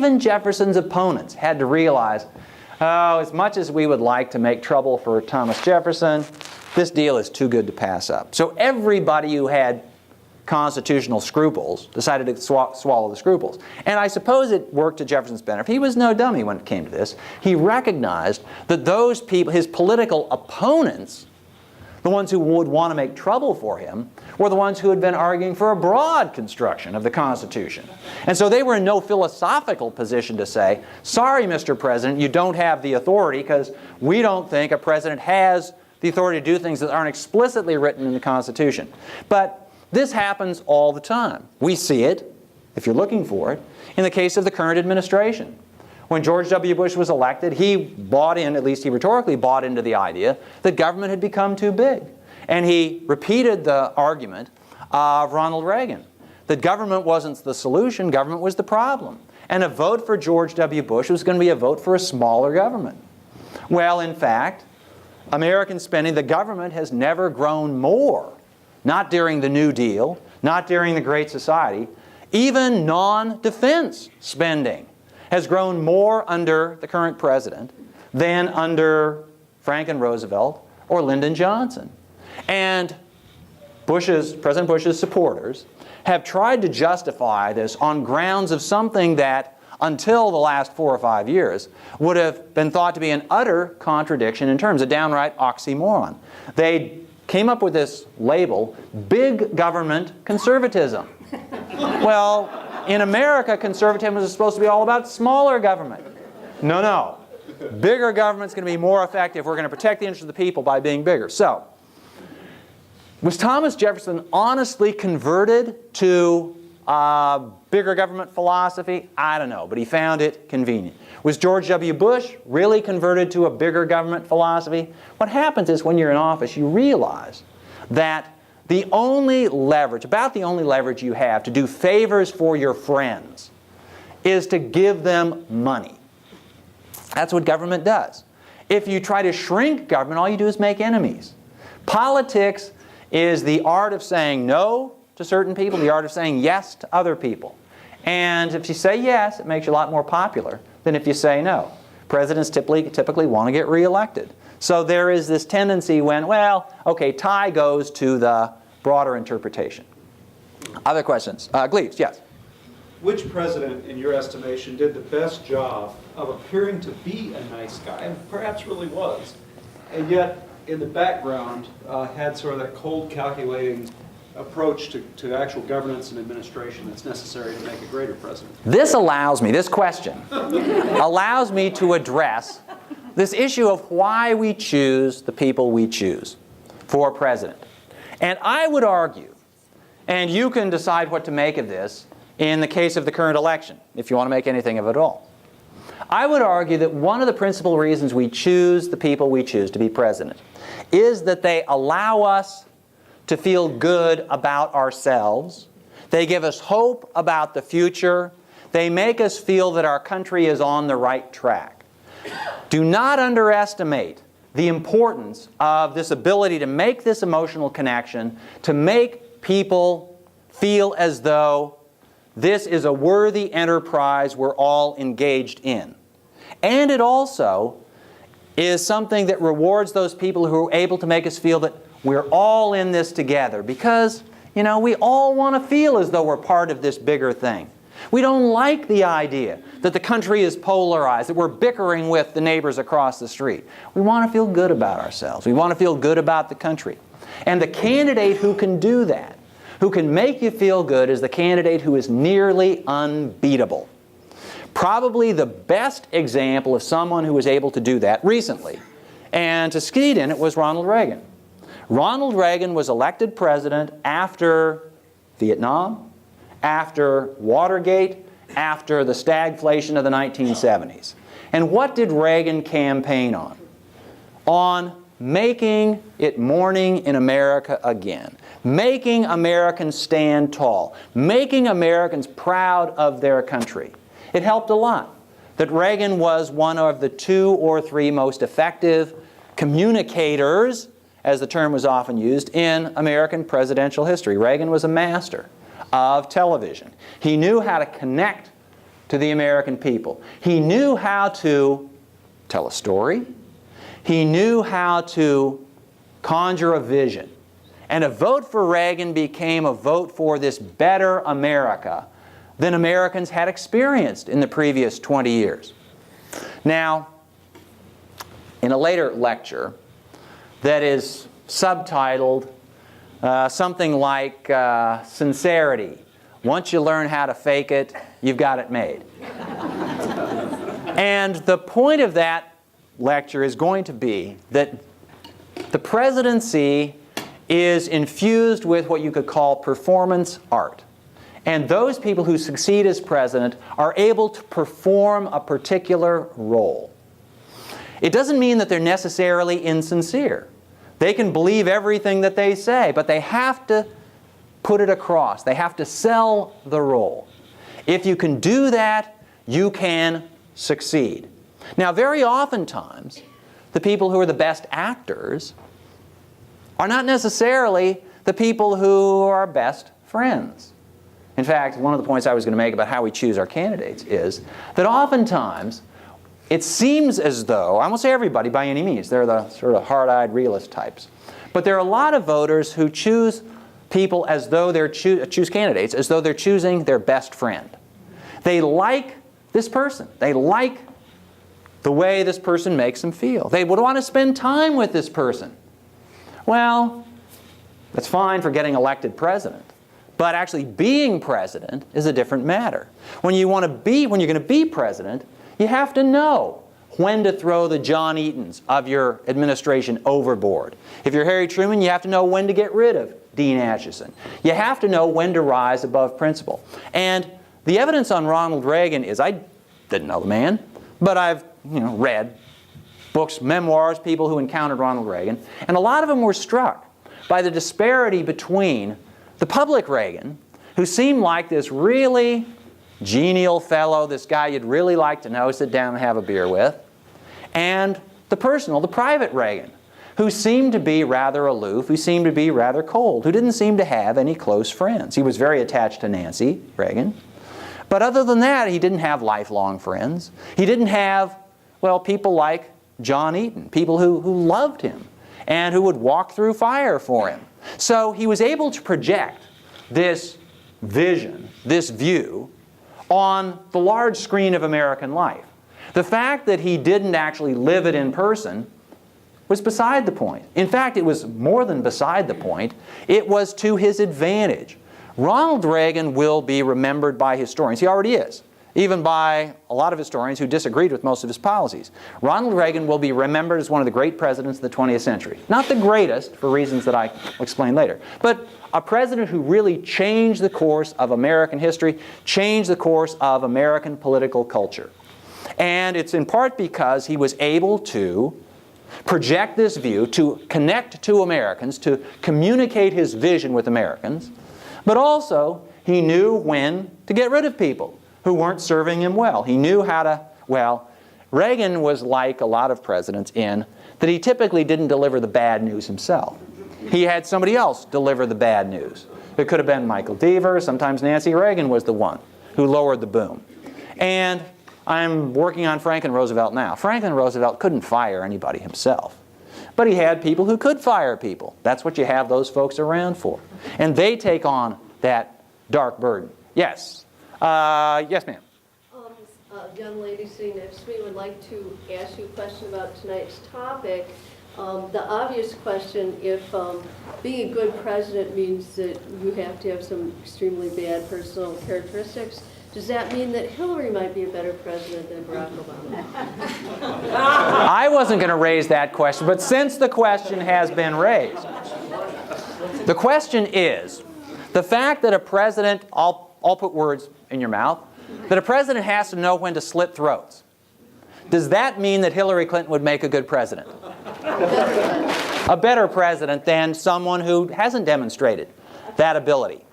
even Jefferson's opponents had to realize, oh, as much as we would like to make trouble for Thomas Jefferson, this deal is too good to pass up. So everybody who had constitutional scruples decided to swallow the scruples. And I suppose it worked to Jefferson's benefit. He was no dummy when it came to this. He recognized that those people, his political opponents, the ones who would want to make trouble for him, were the ones who had been arguing for a broad construction of the Constitution. And so they were in no philosophical position to say, sorry, Mr. President, you don't have the authority because we don't think a president has the authority to do things that aren't explicitly written in the Constitution. But this happens all the time. We see it, if you're looking for it, in the case of the current administration. When George W. Bush was elected, he bought in, at least he rhetorically bought into the idea that government had become too big. And he repeated the argument of Ronald Reagan, that government wasn't the solution, government was the problem. And a vote for George W. Bush was going to be a vote for a smaller government. Well, in fact, American spending, the government has never grown more. Not during the New Deal, not during the Great Society. Even non-defense spending has grown more under the current president than under Franklin Roosevelt or Lyndon Johnson. And President Bush's supporters have tried to justify this on grounds of something that, until the last 4 or 5 years, would have been thought to be an utter contradiction in terms, a downright oxymoron. They came up with this label, big government conservatism. Well, in America, conservatism is supposed to be all about smaller government. No, no. Bigger government's going to be more effective. We're going to protect the interests of the people by being bigger. So, was Thomas Jefferson honestly converted to bigger government philosophy? I don't know, but he found it convenient. Was George W. Bush really converted to a bigger government philosophy? What happens is when you're in office, you realize that the only leverage, about the only leverage you have to do favors for your friends is to give them money. That's what government does. If you try to shrink government, all you do is make enemies. Politics is the art of saying no to certain people, the art of saying yes to other people. And if you say yes, it makes you a lot more popular than if you say no. Presidents typically want to get reelected. So there is this tendency when, well, okay, tie goes to the broader interpretation. Other questions? Gleaves, yes. Which president, in your estimation, did the best job of appearing to be a nice guy, and perhaps really was, and yet in the background had sort of that cold, calculating approach to actual governance and administration that's necessary to make a greater president? This allows me, this question, allows me to address this issue of why we choose the people we choose for president. And I would argue, and you can decide what to make of this in the case of the current election, if you want to make anything of it at all. I would argue that one of the principal reasons we choose the people we choose to be president is that they allow us to feel good about ourselves. They give us hope about the future. They make us feel that our country is on the right track. Do not underestimate the importance of this ability to make this emotional connection, to make people feel as though this is a worthy enterprise we're all engaged in. And it also is something that rewards those people who are able to make us feel that we're all in this together, because, you know, we all want to feel as though we're part of this bigger thing. We don't like the idea that the country is polarized, that we're bickering with the neighbors across the street. We want to feel good about ourselves. We want to feel good about the country. And the candidate who can do that, who can make you feel good, is the candidate who is nearly unbeatable. Probably the best example of someone who was able to do that recently, and to succeed in it, was Ronald Reagan. Ronald Reagan was elected president after Vietnam, after Watergate, after the stagflation of the 1970s. And what did Reagan campaign on? On making it morning in America again. Making Americans stand tall. Making Americans proud of their country. It helped a lot that Reagan was one of the 2 or 3 most effective communicators, as the term was often used, in American presidential history. Reagan was a master of television. He knew how to connect to the American people. He knew how to tell a story. He knew how to conjure a vision. And a vote for Reagan became a vote for this better America than Americans had experienced in the previous 20 years. Now, in a later lecture that is subtitled something like Sincerity. Once you learn how to fake it, you've got it made. And the point of that lecture is going to be that the presidency is infused with what you could call performance art. And those people who succeed as president are able to perform a particular role. It doesn't mean that they're necessarily insincere. They can believe everything that they say, but they have to put it across. They have to sell the role. If you can do that, you can succeed. Now, very oftentimes, the people who are the best actors are not necessarily the people who are best friends. In fact, one of the points I was going to make about how we choose our candidates is that oftentimes it seems as though, I won't say everybody by any means, they're the sort of hard-eyed realist types, but there are a lot of voters who choose people as though they're choose candidates as though they're choosing their best friend. They like this person. They like the way this person makes them feel. They would want to spend time with this person. Well, that's fine for getting elected president. But actually being president is a different matter. When you're going to be president, you have to know when to throw the John Eatons of your administration overboard. If you're Harry Truman, you have to know when to get rid of Dean Acheson. You have to know when to rise above principle. And the evidence on Ronald Reagan is, I didn't know the man, but I've read books, memoirs, people who encountered Ronald Reagan, and a lot of them were struck by the disparity between the public Reagan, who seemed like this really genial fellow, this guy you'd really like to know, sit down and have a beer with, and the private Reagan, who seemed to be rather aloof, who seemed to be rather cold, who didn't seem to have any close friends. He was very attached to Nancy Reagan, but other than that, he didn't have lifelong friends. He didn't have, people like John Eaton, people who loved him and who would walk through fire for him. So he was able to project this vision, this view, on the large screen of American life. The fact that he didn't actually live it in person was beside the point. In fact, it was more than beside the point. It was to his advantage. Ronald Reagan will be remembered by historians. He already is, even by a lot of historians who disagreed with most of his policies. Ronald Reagan will be remembered as one of the great presidents of the 20th century. Not the greatest, for reasons that I will explain later, but a president who really changed the course of American history, changed the course of American political culture. And it's in part because he was able to project this view, to connect to Americans, to communicate his vision with Americans, but also he knew when to get rid of people who weren't serving him well. He knew how to, Reagan was like a lot of presidents in that he typically didn't deliver the bad news himself. He had somebody else deliver the bad news. It could have been Michael Deaver. Sometimes Nancy Reagan was the one who lowered the boom. And I'm working on Franklin Roosevelt now. Franklin Roosevelt couldn't fire anybody himself. But he had people who could fire people. That's what you have those folks around for. And they take on that dark burden. Yes. Yes, ma'am. Young lady sitting next to me would like to ask you a question about tonight's topic. The obvious question, if being a good president means that you have to have some extremely bad personal characteristics, does that mean that Hillary might be a better president than Barack Obama? I wasn't going to raise that question, but since the question has been raised, the question is, the fact that a president, I'll put words in your mouth, that a president has to know when to slit throats. Does that mean that Hillary Clinton would make a good president? A better president than someone who hasn't demonstrated that ability.